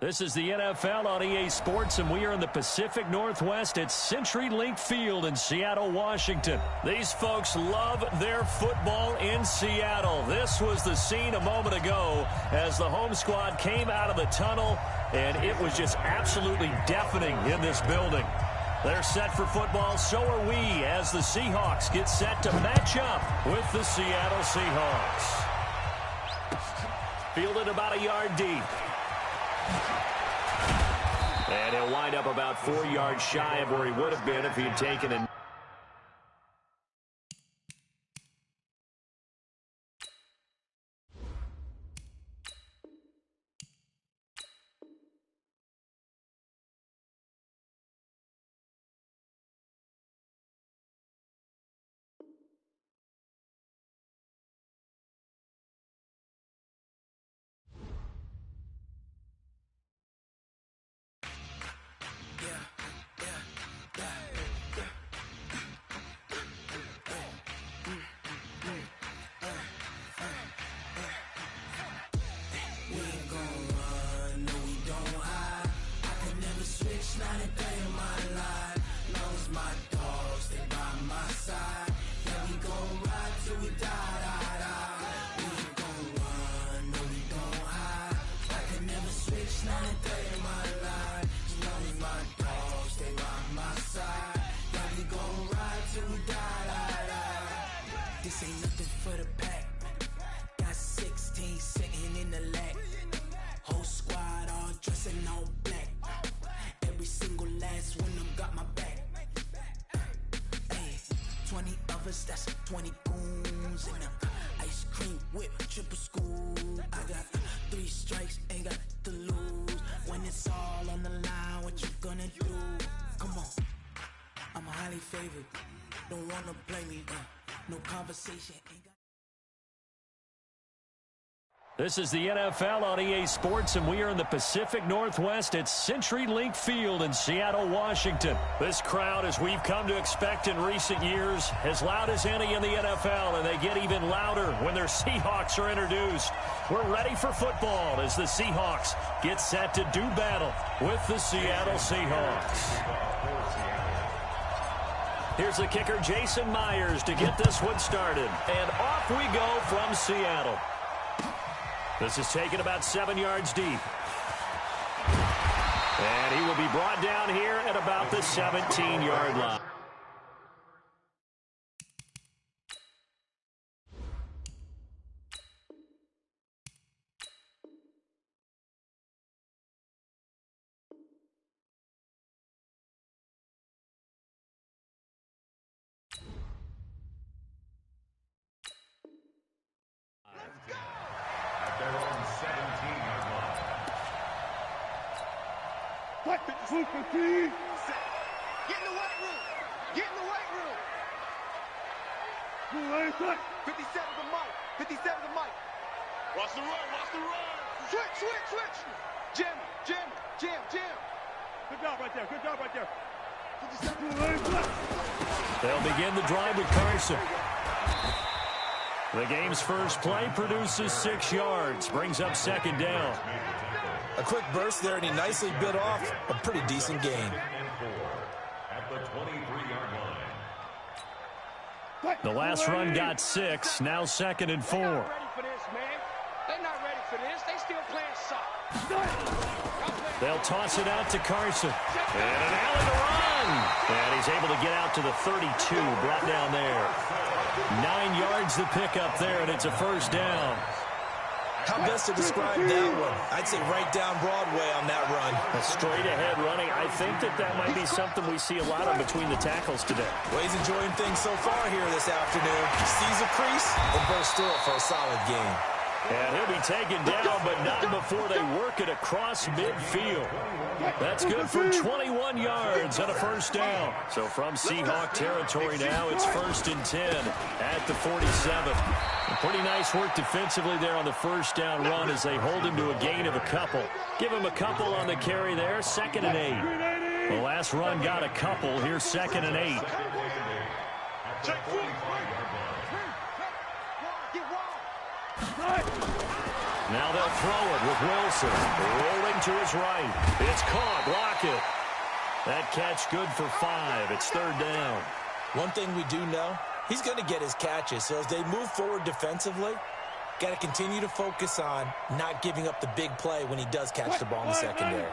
This is the NFL on EA Sports, and we are in the Pacific Northwest at CenturyLink Field in Seattle, Washington. These folks love their football in Seattle. This was the scene a moment ago as the home squad came out of the tunnel, and it was just absolutely deafening in this building. They're set for football, so are we, as the Seahawks get set to match up with the Seattle Seahawks. Fielded about a yard deep. And he'll wind up about 4 yards shy of where he would have been if he had taken it. This ain't nothing for the pack. Got 16 sitting in the lag. Whole squad all dressing all black. Every single last one of them got my back. Hey, 20 of us, that's 20 goons in them. Ice cream whip, triple scoop. I got 3 strikes, ain't got to lose. When it's all on the line, what you gonna do? Come on, I'm highly favored. Don't wanna play me, no conversation. This is the NFL on EA Sports, and we are in the Pacific Northwest at CenturyLink Field in Seattle, Washington. This crowd, as we've come to expect in recent years, as loud as any in the NFL, and they get even louder when their Seahawks are introduced. We're ready for football as the Seahawks get set to do battle with the Seattle Seahawks. Here's the kicker, Jason Myers, to get this one started. And off we go from Seattle. This is taken about 7 yards deep. And he will be brought down here at about the 17-yard line. Get in the weight room. Get in the weight room. 57 the mic. 57 the mic. Watch the run. Watch the run. Switch. Jam. Good job right there. 57. They'll begin the drive with Carson. The game's first play produces 6 yards, brings up second down. A quick burst there, and he nicely bit off a pretty decent gain. At the 23-yard line. The last run got 6, now 2nd and 4. They're not ready for this, man. They're not ready for this. They still playing soft. They'll toss it out to Carson. And an alley to run. And he's able to get out to the 32, brought down there. 9 yards to pick up there, and it's a first down. How best to describe that one? I'd say right down Broadway on that run. A straight-ahead running. I think that might be something we see a lot of between the tackles today. Well, he's enjoying things so far here this afternoon. Sees a crease and bursts through it for a solid gain. And he'll be taken down, but not before they work it across midfield. That's good for 21 yards and a first down. So from Seahawk territory now, it's 1st and 10 at the 47. Pretty nice work defensively there on the first down run as they hold him to a gain of a couple. Give him a couple on the carry there, 2nd and 8. The last run got a couple. Here's 2nd and 8. Now they'll throw it with Wilson. Rolling to his right. It's caught. Lockett. That catch good for 5. It's 3rd down. One thing we do know, he's going to get his catches. So as they move forward defensively, got to continue to focus on not giving up the big play when he does catch the ball in the secondary.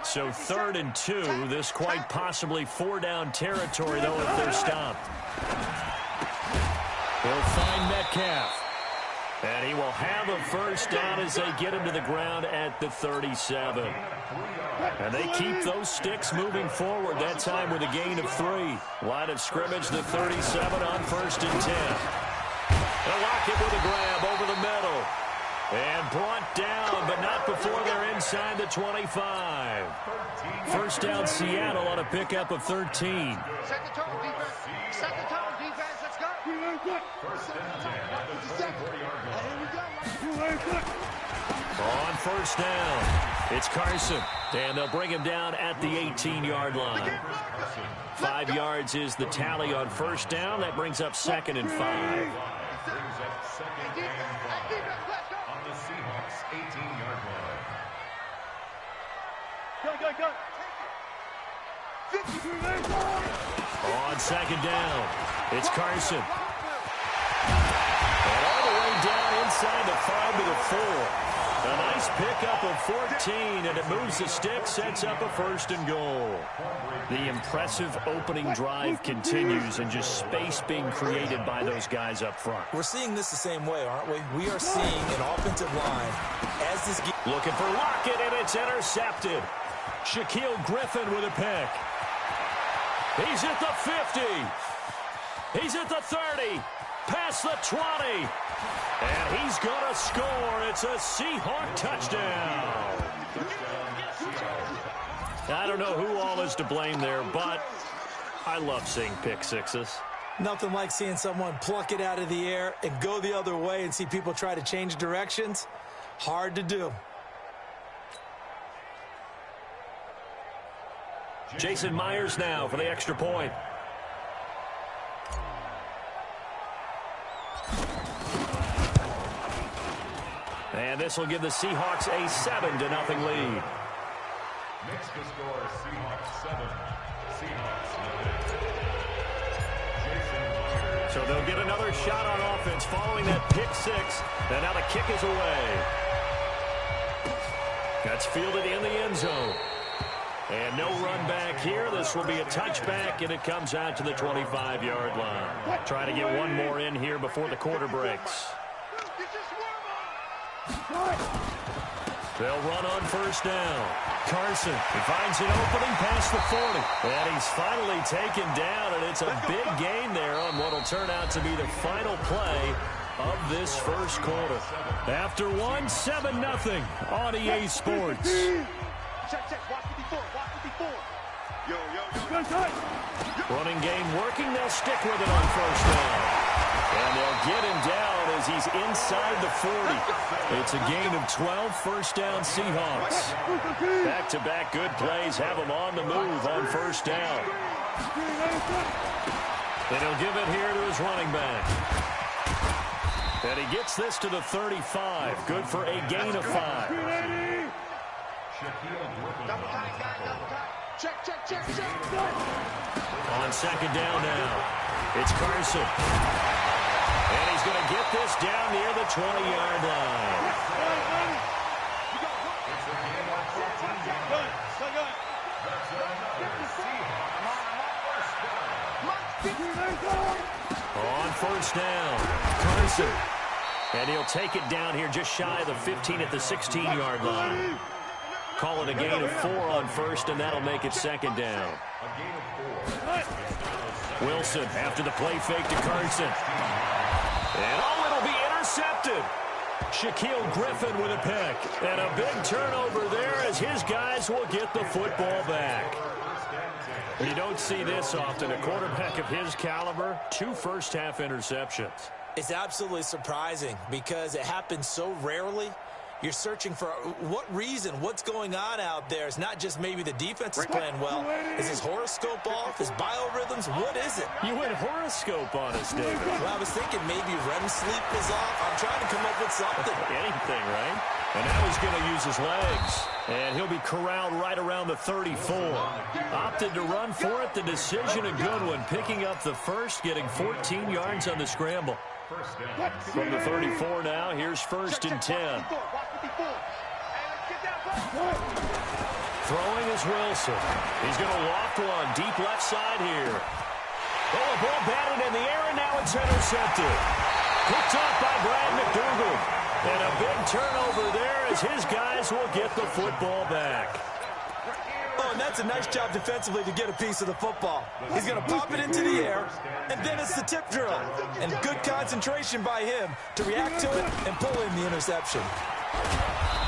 So 3rd and 2. This quite possibly 4-down territory, though, if they're stopped. He'll find Metcalf. And he will have a 1st down as they get him to the ground at the 37. And they keep those sticks moving forward, that time with a gain of 3. Line of scrimmage, the 37 on 1st and 10. They'll lock it with a grab over the middle. And brought down, but not before they're inside the 25. 1st down, Seattle on a pickup of 13. Set the tone, defense. Set the tone, defense. Let's go. 1st and 10 at the 24-yard line. On 1st down, it's Carson. And they'll bring him down at the 18-yard line. 5 yards is the tally on 1st down. That brings up 2nd and 5. Brings up 2nd and 5 on the Seahawks' 18-yard line. On 2nd down, it's Carson. And all the way down inside the 5 to the 4. A nice pickup of 14, and it moves the stick, sets up a 1st and goal. The impressive opening drive continues, and just space being created by those guys up front. We're seeing this the same way, aren't we? We are seeing an offensive line as this game. Looking for Lockett, and it's intercepted. Shaquille Griffin with a pick. He's at the 50. He's at the 30. Past the 20. And he's going to score. It's a Seahawk touchdown. I don't know who all is to blame there, but I love seeing pick sixes. Nothing like seeing someone pluck it out of the air and go the other way and see people try to change directions. Hard to do. Jason Myers now for the extra point. And this will give the Seahawks a 7-0 lead. Makes the score Seahawks 7. Seahawks 9. So they'll get another shot on offense following that pick 6. And now the kick is away. That's fielded in the end zone. And no run back here. This will be a touchback, and it comes out to the 25-yard line. Try to get one more in here before the quarter breaks. They'll run on 1st down. Carson, he finds an opening past the 40. And he's finally taken down, and it's a big gain there on what will turn out to be the final play of this 1st quarter. After 7-0 on EA Sports. Check. Watch 54. Watch 54. Yo. Running game working. They'll stick with it on 1st down. And they'll get him down as he's inside the 40. It's a gain of 12, 1st down Seahawks. Back-to-back good plays have him on the move on 1st down. And he'll give it here to his running back. And he gets this to the 35. Good for a gain of 5. Double time, guys. Double time. Check. On 2nd down now, it's Carson. And he's going to get this down near the 20-yard line. On 1st down, Carson. And he'll take it down here just shy of the 15 at the 16-yard line. Call it a gain of 4 on 1st, and that'll make it 2nd down. Wilson after the play fake to Carson. And it'll be intercepted. Shaquille Griffin with a pick. And a big turnover there as his guys will get the football back. You don't see this often. A quarterback of his caliber, 2 first-half interceptions. It's absolutely surprising because it happens so rarely. You're searching for what reason, what's going on out there. It's not just maybe the defense is playing well. Is his horoscope off? His biorhythms? What is it? You went horoscope on us, David. Well, I was thinking maybe REM sleep is off. I'm trying to come up with something. Anything, right? And now he's going to use his legs. And he'll be corralled right around the 34. Opted to run for it. The decision a good one. Picking up the first, getting 14 yards on the scramble. From the 34 now, here's 1st and 10. Throwing is Wilson. He's going to loft one. Deep left side here. Oh, a ball batted in the air, and now it's intercepted. Picked off by Brad McDougal. And a big turnover there as his guys will get the football back. Oh, and that's a nice job defensively to get a piece of the football. He's going to pop it into the air, and then it's the tip drill. And good concentration by him to react to it and pull in the interception.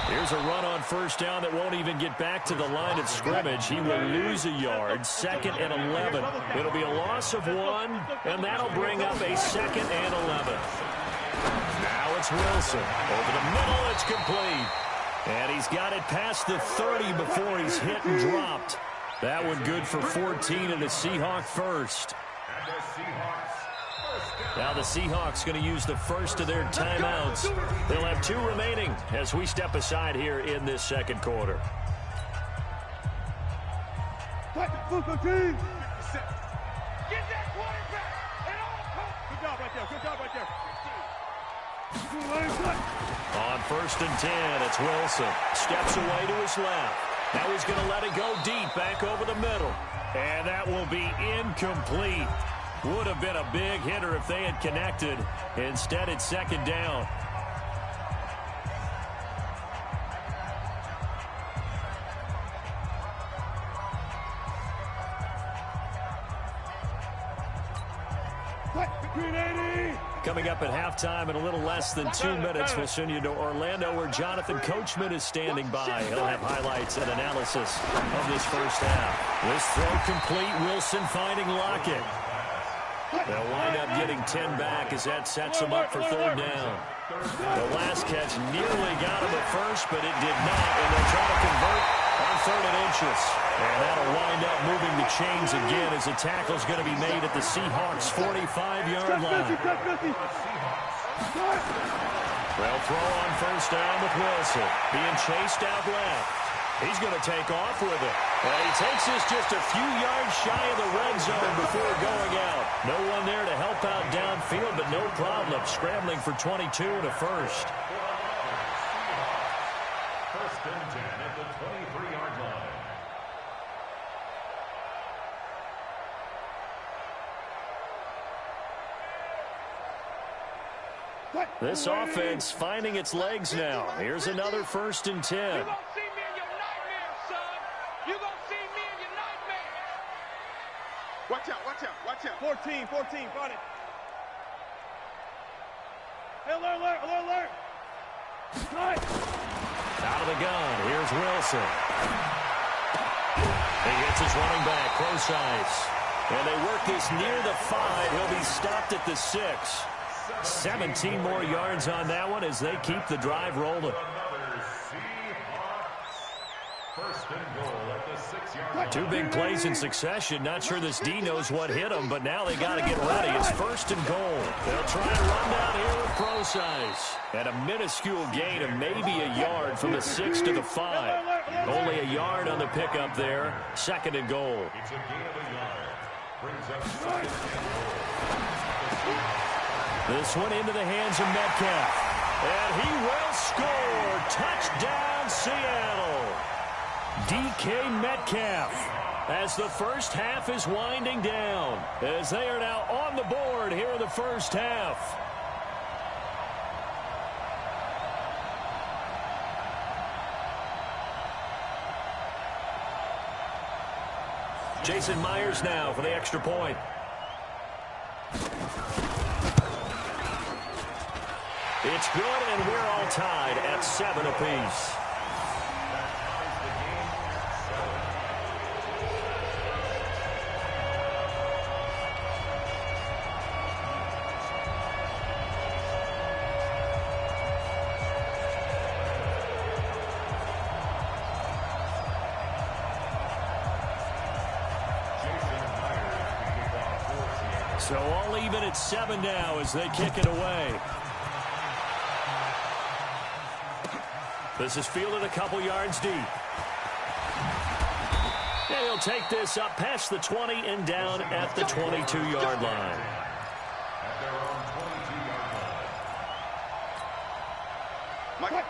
Here's a run on 1st down that won't even get back to the line of scrimmage. He will lose a yard. 2nd and 11. It'll be a loss of 1, and that'll bring up a 2nd and 11. Now it's Wilson. Over the middle, it's complete. And he's got it past the 30 before he's hit and dropped. That one good for 14 and a Seahawk first. Now the Seahawks going to use the first of their timeouts. They'll have 2 remaining as we step aside here in this 2nd quarter. Get that quarterback! Good job right there. Good job right there. On 1st and 10, it's Wilson. Steps away to his left. Now he's going to let it go deep back over the middle. And that will be incomplete. Would have been a big hitter if they had connected. Instead, it's 2nd down. Coming up at halftime in a little less than 2 minutes, we'll send you to Orlando where Jonathan Coachman is standing by. He'll have highlights and analysis of this first half. This throw complete. Wilson finding Lockett. They'll wind up getting 10 back as that sets them up for 3rd down. The last catch nearly got him at first, but it did not, and they'll try to convert on 3rd and inches. And that'll wind up moving the chains again as the tackle's going to be made at the Seahawks' 45-yard line. They'll throw on 1st down with Wilson. Being chased out left. He's going to take off with it. And he takes this just a few yards shy of the red zone before going out. No one there to help out downfield, but no problem. Scrambling for 22 and a first. 1st and 10 at the 23-yard line. This offense finding its legs now. Here's another 1st and 10. You're going to see me in your nightmares, son. You're going to see me in your nightmares. Watch out, watch out, watch out. 14, got it. Hey, alert. Out of the gun. Here's Wilson. He hits his running back, close ice. And they work this near the 5. He'll be stopped at the 6. 17 more yards on that one as they keep the drive rolling. 2 big plays in succession. Not sure this D knows what hit him, but now they got to get ready. It's 1st and goal. They'll try and run down here with pro size. And a minuscule gain of maybe a yard from the 6 to the 5. Only a yard on the pickup there. 2nd and goal. It's a gain of a yard. Brings up 2nd and goal. This one into the hands of Metcalf. And he will score. Touchdown, Seattle. DK Metcalf as the first half is winding down. As they are now on the board here in the first half. Jason Myers now for the extra point. It's good, and we're all tied at 7 apiece. So all even at 7 now as they kick it away. This is fielded a couple yards deep. And he'll take this up past the 20 and down at the 22-yard line.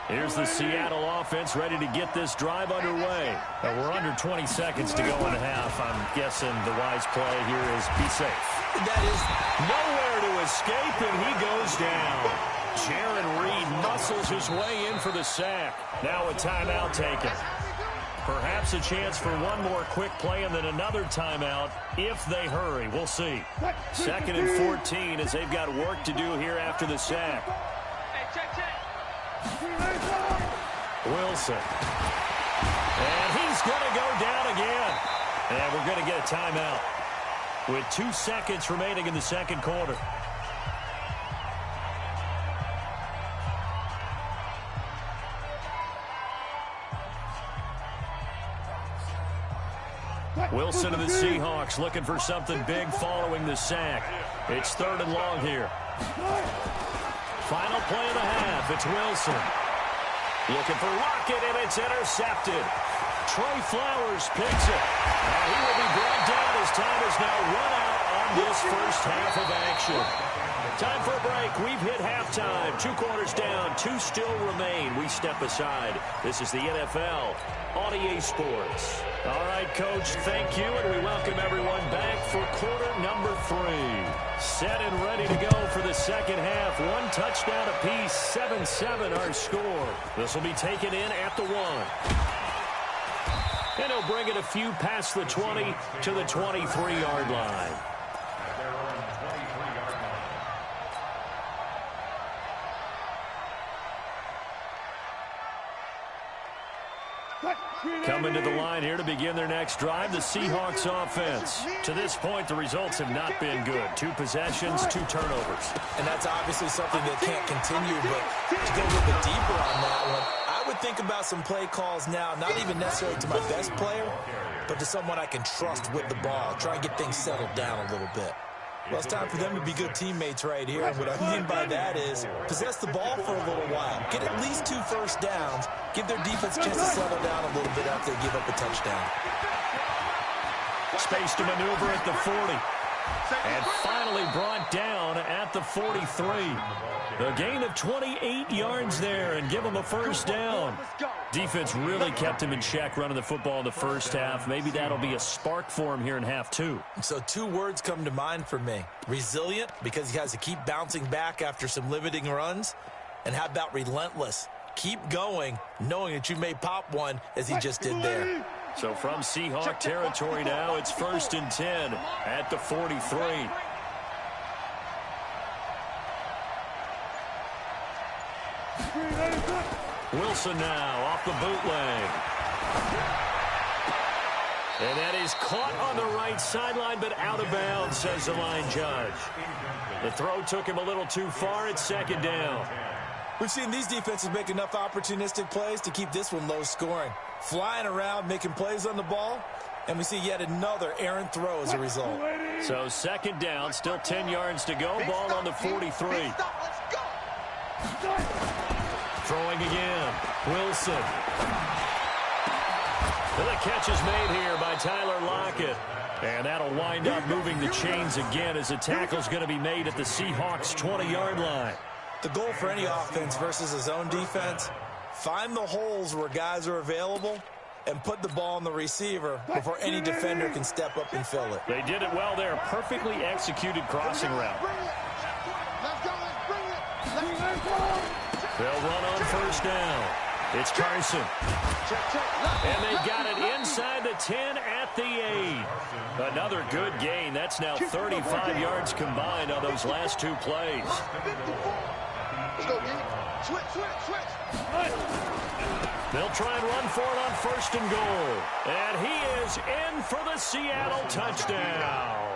Here's the Seattle offense ready to get this drive underway. We're under 20 seconds to go in the half. I'm guessing the wise play here is be safe. That is nowhere to escape, and he goes down. Jaron Reed muscles his way in for the sack. Now a timeout taken. Perhaps a chance for one more quick play and then another timeout if they hurry. We'll see. 2nd and 14 as they've got work to do here after the sack. Wilson. And he's going to go down again. And we're going to get a timeout with 2 seconds remaining in the second quarter. Wilson and the Seahawks looking for something big following the sack. It's 3rd and long here. Final play of the half. It's Wilson. Looking for Lockett, and it's intercepted. Trey Flowers picks it. He will be brought down as time is now run out on this first half of action. Time for a break. We've hit halftime. 2 quarters down. 2 still remain. We step aside. This is the NFL on EA Sports. All right, Coach, thank you, and we welcome everyone back for quarter number 3. Set and ready to go for the second half. 1 touchdown apiece, 7-7 our score. This will be taken in at the 1. And he'll bring it a few past the 20 to the 23-yard line. Coming to the line here to begin their next drive, the Seahawks offense. To this point, the results have not been good. 2 possessions, 2 turnovers. And that's obviously something that can't continue, but to go a little bit deeper on that one, I would think about some play calls now, not even necessarily to my best player, but to someone I can trust with the ball. Try and get things settled down a little bit. Well, it's time for them to be good teammates right here. And what I mean by that is possess the ball for a little while. Get at least 2 first downs. Give their defense a chance to settle down a little bit after they give up a touchdown. Space to maneuver at the 40. And finally brought down at the 43. A gain of 28 yards there and give him a first down. Defense really kept him in check running the football in the first half. Maybe that'll be a spark for him here in half 2. So 2 words come to mind for me. Resilient, because he has to keep bouncing back after some limiting runs. And how about relentless? Keep going, knowing that you may pop one as he just did there. So from Seahawk territory now, it's 1st and 10 at the 43. Wilson now off the bootleg. And that is caught on the right sideline, but out of bounds, says the line judge. The throw took him a little too far. It's 2nd down. We've seen these defenses make enough opportunistic plays to keep this one low scoring. Flying around, making plays on the ball, and we see yet another errant throw as a result. So 2nd down, still 10 yards to go. Ball on the 43. Throwing again. Wilson. And the catch is made here by Tyler Lockett. And that'll wind up moving the chains again as the tackle's going to be made at the Seahawks' 20-yard line. The goal for any offense versus a zone defense, find the holes where guys are available and put the ball on the receiver before any defender can step up and fill it. They did it well there. Perfectly executed crossing route. They'll run on 1st down. It's Carson. And they got it inside the 10 at the 8. Another good gain. That's now 35 yards combined on those last 2 plays. Let's go, D. Switch. They'll try and run for it on 1st and goal. And he is in for the Seattle touchdown.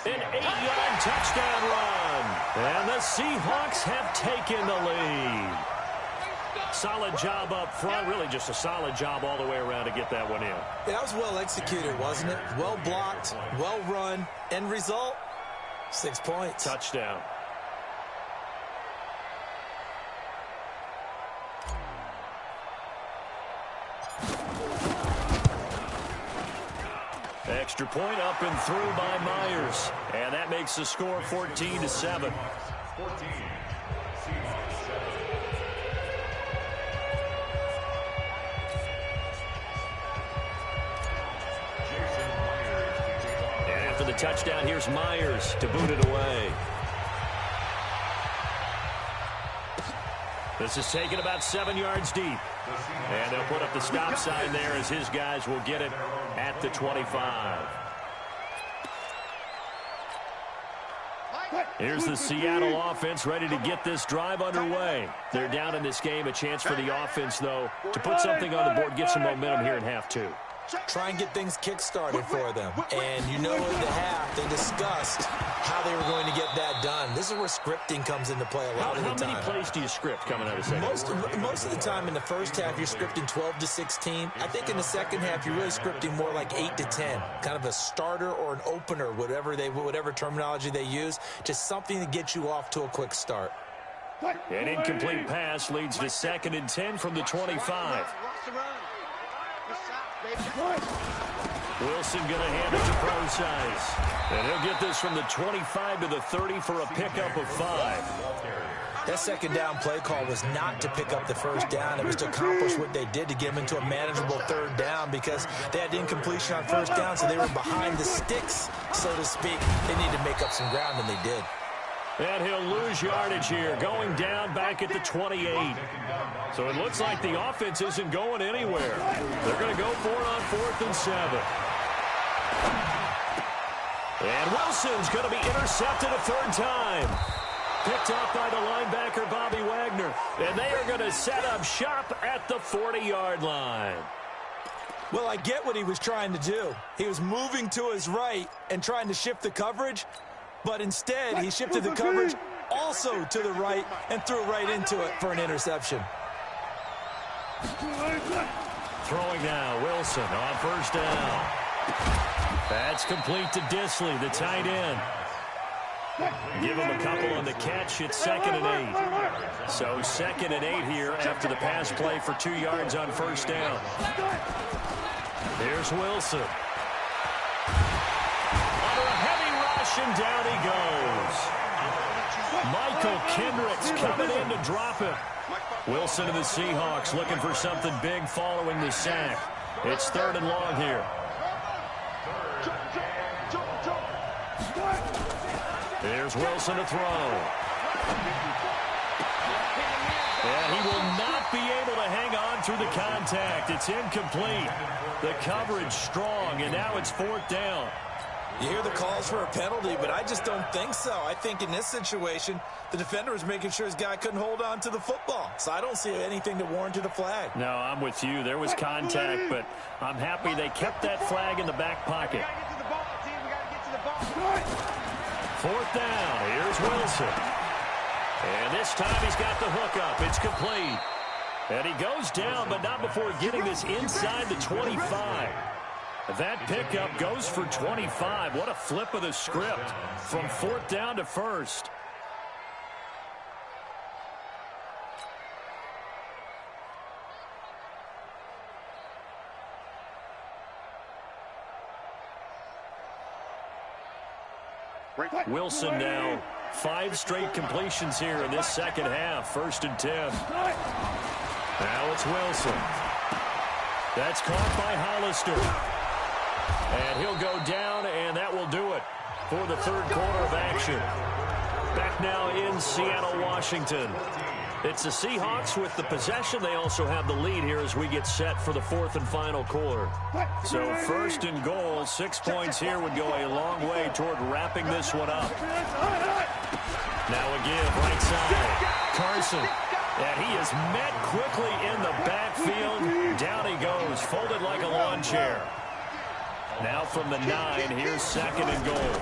An 8-yard touchdown run. And the Seahawks have taken the lead. Solid job up front. Really just a solid job all the way around to get that one in. Yeah, that was well executed, wasn't it? Well blocked, well run. End result, 6 points. Touchdown. Extra point up and through by Myers. And that makes the score 14-7. 14. And after the touchdown, here's Myers to boot it away. This is taken about 7 yards deep. And they'll put up the stop sign there as his guys will get it at the 25. Here's the Seattle offense ready to get this drive underway. They're down in this game. A chance for the offense, though, to put something on the board, get some momentum here in half two. Try and get things kick-started for them. And you know in the half, they discussed how they were going to get that done. This is where scripting comes into play a lot of the time. How many plays do you script coming out of second? Most of the time in the first half, you're scripting 12 to 16. I think in the second half, you're really scripting more like 8 to 10. Kind of a starter or an opener, whatever terminology they use. Just something to get you off to a quick start. An incomplete pass leads to 2nd and 10 from the 25. Wilson going to hand it to Procise. And he'll get this from the 25 to the 30 for a pickup of 5. That second down play call was not to pick up the first down. It was to accomplish what they did to get them into a manageable third down because they had incompletion on first down, so they were behind the sticks, so to speak. They needed to make up some ground, and they did. And he'll lose yardage here, going down back at the 28. So it looks like the offense isn't going anywhere. They're going to go for it on 4th and 7. And Wilson's going to be intercepted a third time. Picked off by the linebacker, Bobby Wagner. And they are going to set up shop at the 40-yard line. Well, I get what he was trying to do. He was moving to his right and trying to shift the coverage. But instead, he shifted the coverage also to the right and threw right into it for an interception. Throwing now, Wilson on first down. That's complete to Disley, the tight end. Give him a couple on the catch. It's 2nd and 8. So 2nd and 8 here after the pass play for 2 yards on first down. Here's Wilson. And down he goes. Michael Kendricks coming in to drop him. Wilson and the Seahawks looking for something big following the sack. It's 3rd and long here. Here's Wilson to throw. And he will not be able to hang on through the contact. It's incomplete. The coverage strong, and now it's 4th down. You hear the calls for a penalty, but I just don't think so. I think in this situation, the defender was making sure his guy couldn't hold on to the football. So I don't see anything to warrant a flag. No, I'm with you. There was contact, but I'm happy they kept that flag in the back pocket. 4th down. Here's Wilson. And this time he's got the hook up. It's complete. And he goes down, but not before getting this inside the 25. That pickup goes for 25. What a flip of the script from 4th down to 1st. Wilson now 5 straight completions here in this second half. 1st and 10. Now it's Wilson. That's caught by Hollister. And he'll go down, and that will do it for the 3rd quarter of action. Back now in Seattle, Washington. It's the Seahawks with the possession. They also have the lead here as we get set for the 4th and final quarter. So 1st and goal, 6 points here would go a long way toward wrapping this one up. Now a give, right side. Carson. And he is met quickly in the backfield. Down he goes, folded like a lawn chair. Now from the 9, here's 2nd and goal.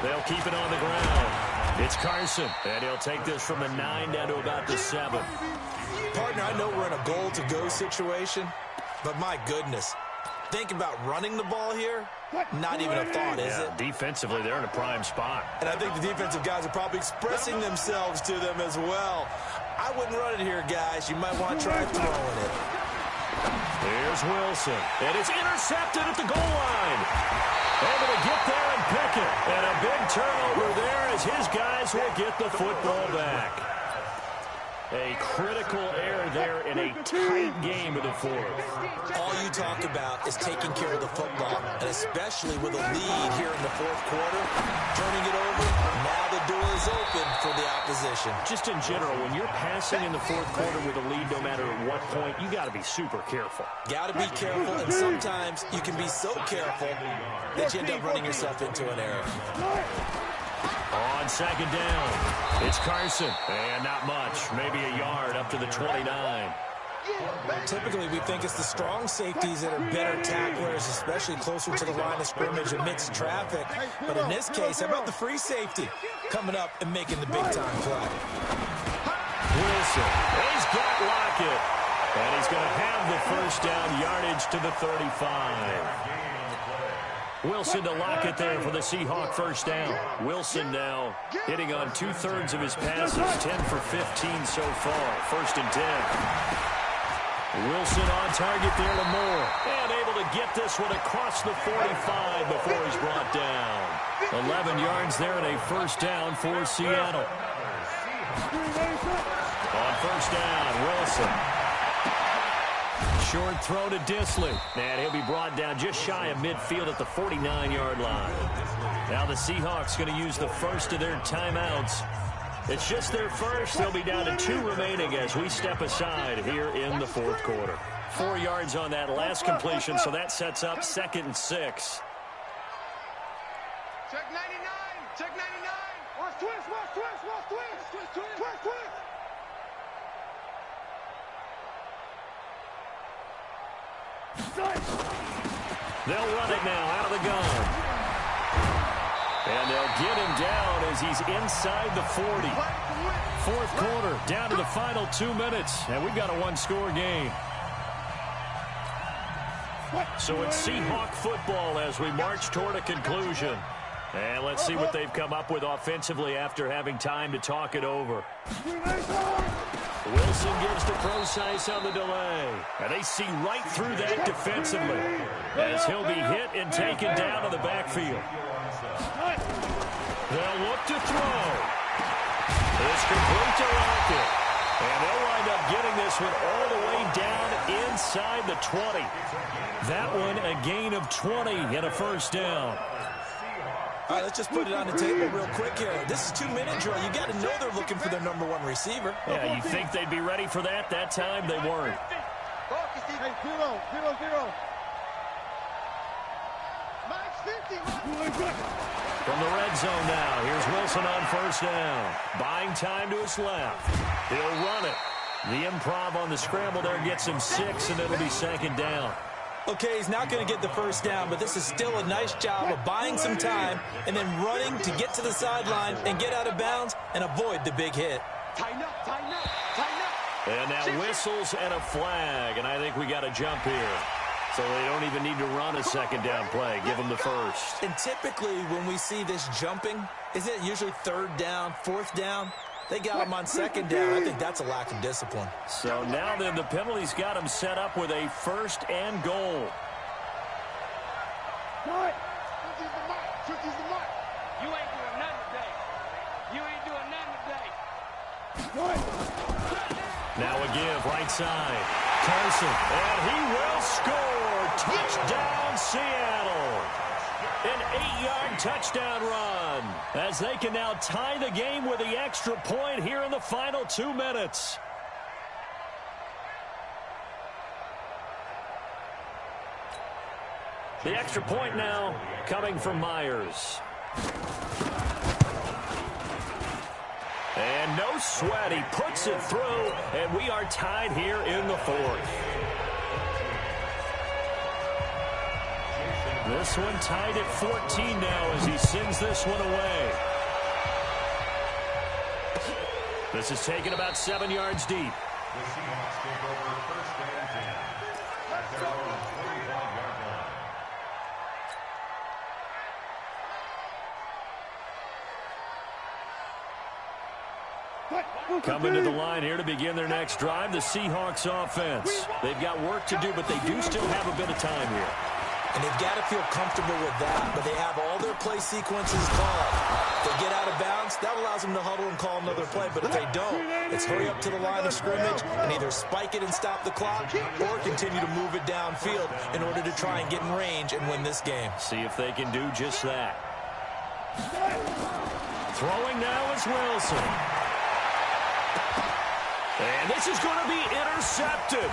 They'll keep it on the ground. It's Carson, and he'll take this from the 9 down to about the 7. Partner, I know we're in a goal-to-go situation, but my goodness, Think about running the ball here? Not even a thought, is it? Defensively, they're in a prime spot. And I think the defensive guys are probably expressing themselves to them as well. I wouldn't run it here, guys. You might want to try throwing it. Here's Wilson. And it's intercepted at the goal line. Able to get there and pick it. And a big turnover there as his guys will get the football back. A critical error there in a tight game of the fourth. All you talk about is taking care of the football, and especially with a lead here in the fourth quarter, turning it over, now the door is open for the opposition. Just in general, when you're passing in the fourth quarter with a lead, no matter at what point, you got to be super careful. Got to be careful, and sometimes you can be so careful that you end up running yourself into an error. On second down, it's Carson, and not much, maybe a yard up to the 29. Typically, we think it's the strong safeties that are better tacklers, especially closer to the line of scrimmage amidst traffic. But in this case, how about the free safety coming up and making the big-time play? Wilson, he's got Lockett, and he's going to have the first down yardage to the 35. Wilson to Lockett there for the Seahawk first down. Wilson now hitting on 2/3 of his passes, 10 for 15 so far. First and 10. Wilson on target there to Moore. And able to get this one across the 45 before he's brought down. 11 yards there and a first down for Seattle. On first down, Wilson. Short throw to Disley. And he'll be brought down just shy of midfield at the 49-yard line. Now the Seahawks going to use the first of their timeouts. It's just their first. They'll be down to 2 remaining as we step aside here in the fourth quarter. 4 yards on that last completion, so that sets up 2nd and 6. Check 99. Check 99. Watch twist. Watch twist. Watch twist. Twist, twist. Twist, twist. They'll run it now out of the gun. And they'll get him down as he's inside the 40. Fourth quarter, down to the final 2 minutes. And we've got a 1-score game. So it's Seahawk football as we march toward a conclusion. And let's see what they've come up with offensively after having time to talk it over. Wilson gives to Procise on the delay. And they see right through that defensively as he'll be hit and taken down to the backfield. They'll look to throw. It's complete to Lockett. And they'll wind up getting this one all the way down inside the 20. That one a gain of 20 and a first down. All right, let's just put it on the table real quick here. This is 2-minute drill. You got to know they're looking for their number 1 receiver. Yeah, you think they'd be ready for that? That time they weren't. Hey, 0-0-0. Max 50. From the red zone now, here's Wilson on first down. Buying time to his left. He'll run it. The improv on the scramble there gets him 6, and it'll be 2nd down. Okay, he's not going to get the first down, but this is still a nice job of buying some time and then running to get to the sideline and get out of bounds and avoid the big hit. Tighten up, tighten up, tighten up. And now whistles and a flag, and I think we got a jump here. So they don't even need to run a 2nd down play. Give them the first. And typically when we see this jumping, isn't it usually 3rd down, 4th down? They got him on 2nd down. I think that's a lack of discipline. So now then the penalty's got him set up with a 1st and goal. What? 50's the mark. 50's the mark. You ain't doing nothing today. You ain't doing nothing today. What? Now a give, right side. Carson, and he will score. Touchdown, Seattle. An 8-yard touchdown run as they can now tie the game with the extra point here in the final 2 minutes. The extra point now coming from Myers. And no sweat, he puts it through, and we are tied here in the 4th. This one tied at 14 now as he sends this one away. This is taken about 7 yards deep. The Seahawks take over first and 10 at their own 45-yard line. Coming to the line here to begin their next drive, the Seahawks offense. They've got work to do, but they do still have a bit of time here. And they've got to feel comfortable with that, but they have all their play sequences called. If they get out of bounds, that allows them to huddle and call another play, but if they don't, it's hurry up to the line of scrimmage and either spike it and stop the clock or continue to move it downfield in order to try and get in range and win this game. See if they can do just that. Throwing now is Wilson. And this is going to be intercepted.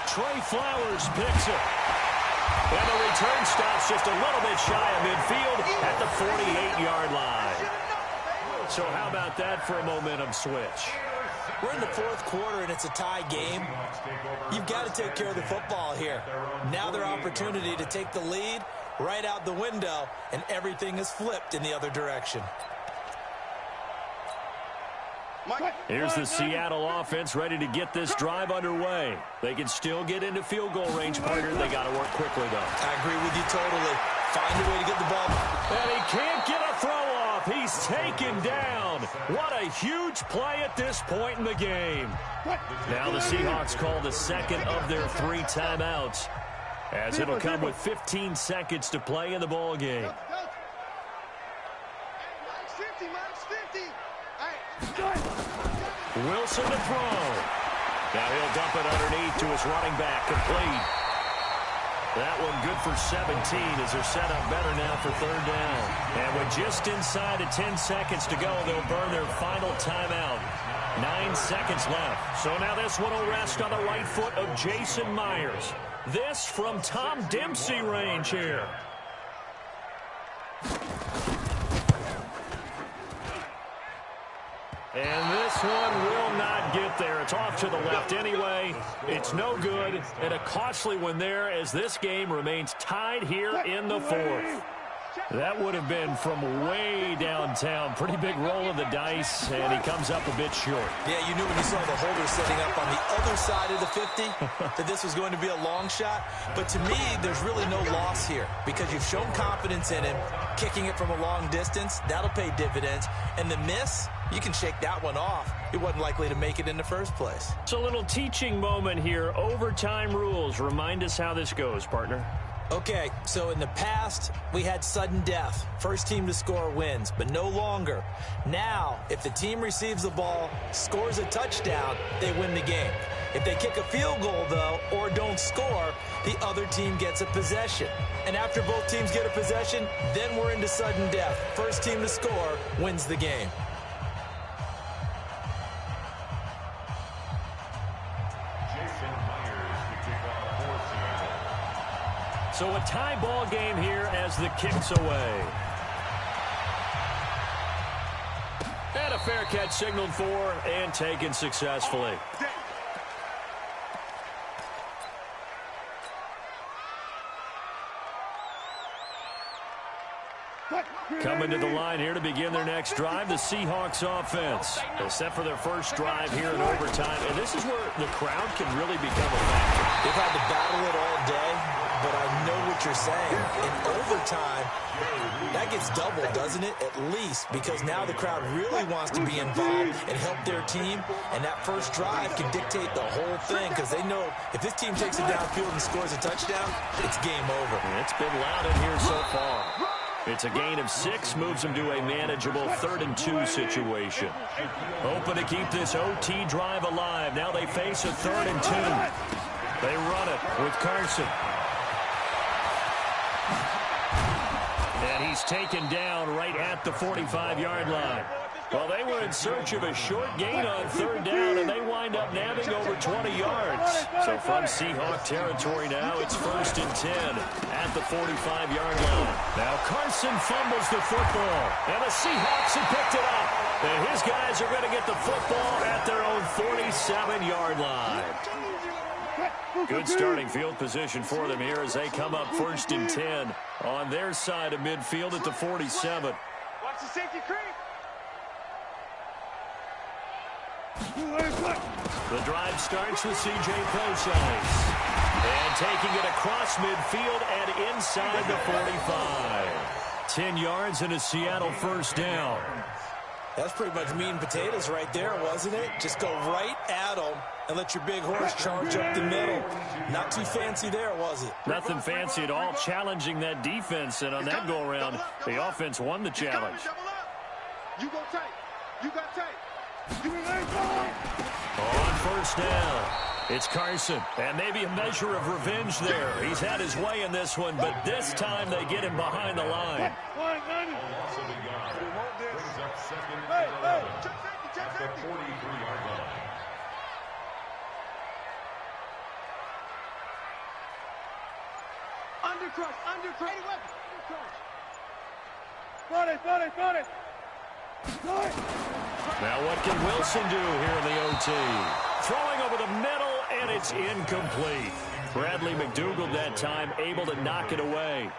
Trey Flowers picks it. And the return stops just a little bit shy of midfield at the 48-yard line. So how about that for a momentum switch? We're in the fourth quarter, and it's a tie game. You've got to take care of the football here. Now their opportunity to take the lead right out the window, and everything is flipped in the other direction. Here's the Seattle offense ready to get this drive underway. They can still get into field goal range, partner. They got to work quickly, though. I agree with you totally. Find a way to get the ball. And he can't get a throw off. He's taken down. What a huge play at this point in the game. Now the Seahawks call the second of their 3 timeouts, as it'll come with 15 seconds to play in the ball game. Wilson to throw. Now he'll dump it underneath to his running back, complete. That one good for 17 as they're set up better now for third down. And with just inside of 10 seconds to go, they'll burn their final timeout. 9 seconds left. So now this one will rest on the right foot of Jason Myers. This from Tom Dempsey range here. And this one will not get there. It's off to the left anyway. It's no good. And a costly one there as this game remains tied here in the fourth. That would have been from way downtown. Pretty big roll of the dice, and he comes up a bit short. Yeah, you knew when you saw the holder setting up on the other side of the 50 that this was going to be a long shot. But to me, there's really no loss here because you've shown confidence in him. Kicking it from a long distance, that'll pay dividends. And the miss, you can shake that one off. It wasn't likely to make it in the first place. It's a little teaching moment here. Overtime rules. Remind us how this goes, partner. Okay, so in the past, we had sudden death. First team to score wins, but no longer. Now, if the team receives the ball, scores a touchdown, they win the game. If they kick a field goal, though, or don't score, the other team gets a possession. And after both teams get a possession, then we're into sudden death. First team to score wins the game. So a tie ball game here as the kick's away. And a fair catch signaled for and taken successfully. Coming to the line here to begin their next drive, the Seahawks offense. They set for their first drive here in overtime, and this is where the crowd can really become a factor. They've had to battle it all day, but I know what you're saying. In overtime, that gets doubled, doesn't it? At least, because now the crowd really wants to be involved and help their team, and that first drive can dictate the whole thing because they know if this team takes it downfield and scores a touchdown, it's game over. It's been loud in here so far. It's a gain of 6, moves them to a manageable 3rd and 2 situation. Hoping to keep this OT drive alive. Now they face a 3rd and 2. They run it with Carson. And he's taken down right at the 45-yard line. Well, they were in search of a short gain on 3rd down, and they wind up nabbing over 20 yards. So from Seahawk territory now, it's 1st and 10 at the 45-yard line. Now Carson fumbles the football, and the Seahawks have picked it up. And his guys are going to get the football at their own 47-yard line. Good starting field position for them here as they come up 1st and 10 on their side of midfield at the 47. Watch the safety creep. The drive starts with C.J. Prosise. And taking it across midfield and inside the 45. 10 yards and a Seattle first down. That's pretty much meat and potatoes right there, wasn't it? Just go right at them and let your big horse charge up the middle. Not too fancy there, was it? Nothing fancy at all, challenging that defense, and on that go-around, the offense won the challenge. You go tight. You got tight. On first down, it's Carson, and maybe a measure of revenge there. He's had his way in this one, but this time they get him behind the line. At the 43-yard line. Undercrush. Front it. Now what can Wilson do here in the OT? Throwing over the middle, and it's incomplete. Bradley McDougald that time able to knock it away.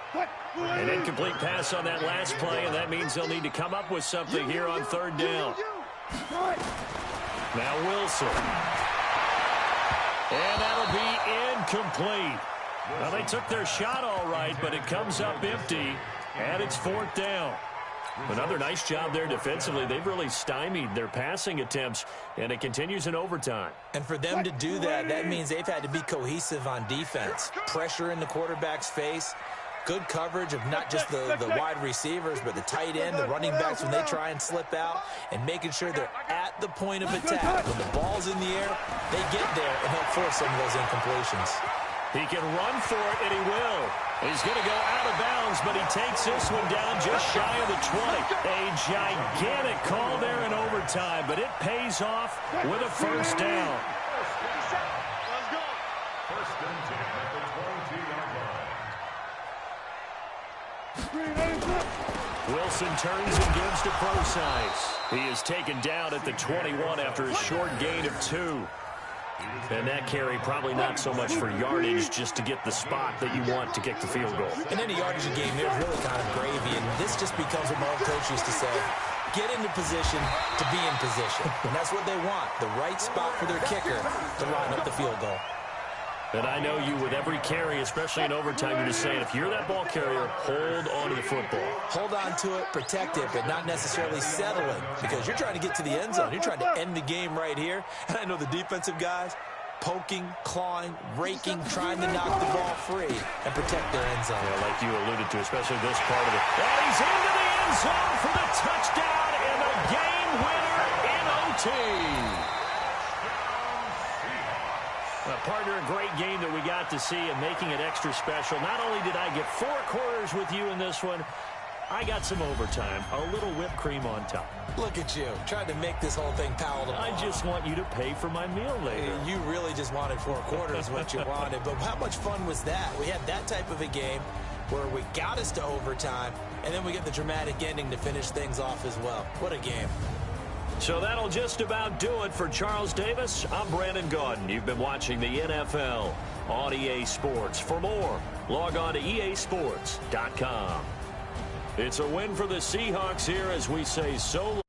An incomplete pass on that last play, and that means they'll need to come up with something here on third down. Now Wilson. And that'll be incomplete. Well, they took their shot all right, but it comes up empty, and it's fourth down. Another nice job there defensively. They've really stymied their passing attempts, and it continues in overtime. And for them to do that, that means they've had to be cohesive on defense. Pressure in the quarterback's face. Good coverage of not just the wide receivers, but the tight end, the running backs when they try and slip out, and making sure they're at the point of attack. When the ball's in the air, they get there and help force some of those incompletions. He can run for it, and he will. He's going to go out of bounds, but he takes this one down just shy of the 20. A gigantic call there in overtime, but it pays off with a first down. Let's go. First and 10 at the 22-yard line. Wilson turns and gives to Procise. He is taken down at the 21 after a short gain of 2. And that carry probably not so much for yardage, just to get the spot that you want to kick the field goal. In any yardage game, there's really kind of gravy, and this just becomes what my old coach used to say. Get into position to be in position. And that's what they want, the right spot for their kicker to line up the field goal. And I know you with every carry, especially in overtime, you're just saying, if you're that ball carrier, hold on to the football. Hold on to it, protect it, but not necessarily settling, because you're trying to get to the end zone. You're trying to end the game right here. And I know the defensive guys poking, clawing, raking, trying to knock the ball free and protect their end zone. Yeah, like you alluded to, especially this part of it. And he's into the end zone for the touchdown and the game winner in OT. Partner, a great game that we got to see and making it extra special. Not only did I get 4 quarters with you in this one, I got some overtime, a little whipped cream on top. Look at you, trying to make this whole thing palatable. I just want you to pay for my meal later. You really just wanted 4 quarters, what you wanted. But how much fun was that? We had that type of a game where we got us to overtime, and then we get the dramatic ending to finish things off as well. What a game. So that'll just about do it for Charles Davis. I'm Brandon Gaudin. You've been watching the NFL on EA Sports. For more, log on to easports.com. It's a win for the Seahawks here as we say so long.